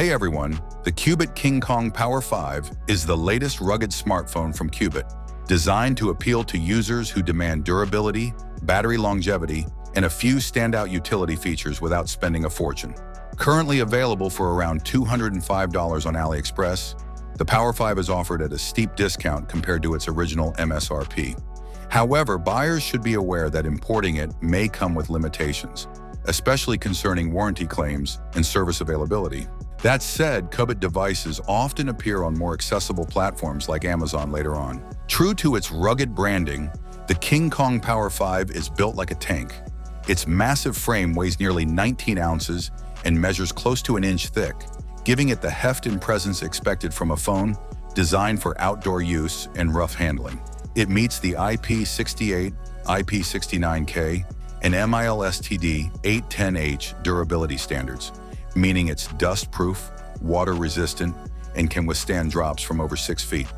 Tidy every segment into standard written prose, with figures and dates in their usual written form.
Hey everyone, the Cubot KingKong Power 5 is the latest rugged smartphone from Cubot, designed to appeal to users who demand durability, battery longevity, and a few standout utility features without spending a fortune. Currently available for around $205 on AliExpress, the Power 5 is offered at a steep discount compared to its original MSRP. However, buyers should be aware that importing it may come with limitations, especially concerning warranty claims and service availability. That said, Cubot devices often appear on more accessible platforms like Amazon later on. True to its rugged branding, the KingKong Power 5 is built like a tank. Its massive frame weighs nearly 19 ounces and measures close to an inch thick, giving it the heft and presence expected from a phone designed for outdoor use and rough handling. It meets the IP68, IP69K, and MILSTD 810H durability standards, meaning it's dust-proof, water-resistant, and can withstand drops from over 6 feet.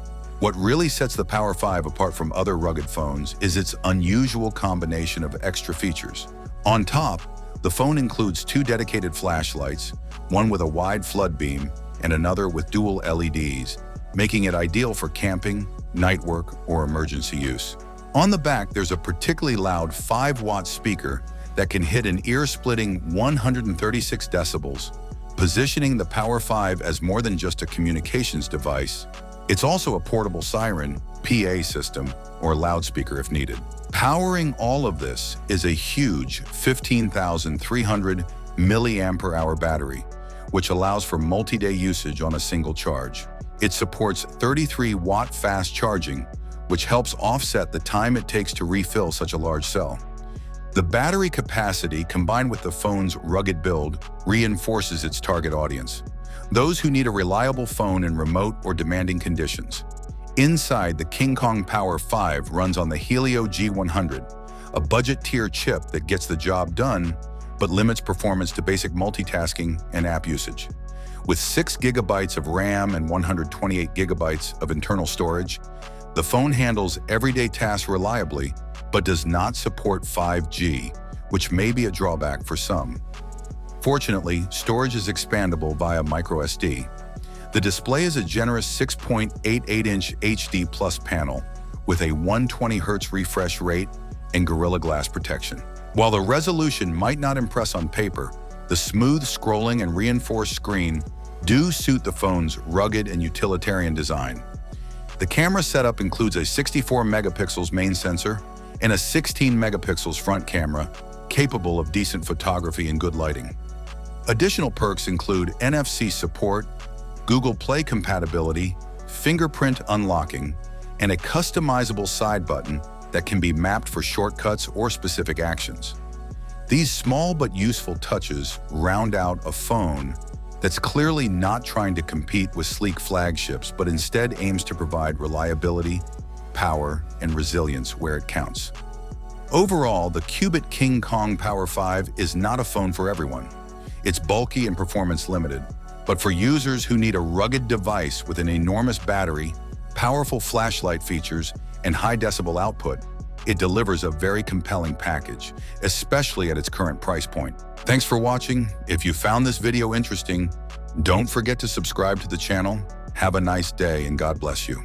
What really sets the Power 5 apart from other rugged phones is its unusual combination of extra features. On top, the phone includes 2 dedicated flashlights, one with a wide flood beam and another with dual LEDs, making it ideal for camping, night work, or emergency use. On the back, there's a particularly loud 5-watt speaker that can hit an ear-splitting 136 decibels, positioning the Power 5 as more than just a communications device. It's also a portable siren, PA system, or loudspeaker if needed. Powering all of this is a huge 15,300 milliampere-hour battery, which allows for multi-day usage on a single charge. It supports 33-watt fast charging, which helps offset the time it takes to refill such a large cell. The battery capacity, combined with the phone's rugged build, reinforces its target audience: those who need a reliable phone in remote or demanding conditions. Inside, the KingKong Power 5 runs on the Helio G100, a budget-tier chip that gets the job done, but limits performance to basic multitasking and app usage. With 6 gigabytes of RAM and 128 gigabytes of internal storage, the phone handles everyday tasks reliably, but does not support 5G, which may be a drawback for some. Fortunately, storage is expandable via microSD. The display is a generous 6.88-inch HD Plus panel with a 120 Hz refresh rate and Gorilla Glass protection. While the resolution might not impress on paper, the smooth scrolling and reinforced screen do suit the phone's rugged and utilitarian design. The camera setup includes a 64 megapixels main sensor and a 16 megapixels front camera, capable of decent photography and good lighting. Additional perks include NFC support, Google Play compatibility, fingerprint unlocking, and a customizable side button that can be mapped for shortcuts or specific actions. These small but useful touches round out a phone that's clearly not trying to compete with sleek flagships, but instead aims to provide reliability, power, and resilience where it counts. Overall, the Cubot KingKong Power 5 is not a phone for everyone. It's bulky and performance limited, but for users who need a rugged device with an enormous battery, powerful flashlight features, and high decibel output, it delivers a very compelling package, especially at its current price point. Thanks for watching. If you found this video interesting, don't forget to subscribe to the channel. Have a nice day and God bless you.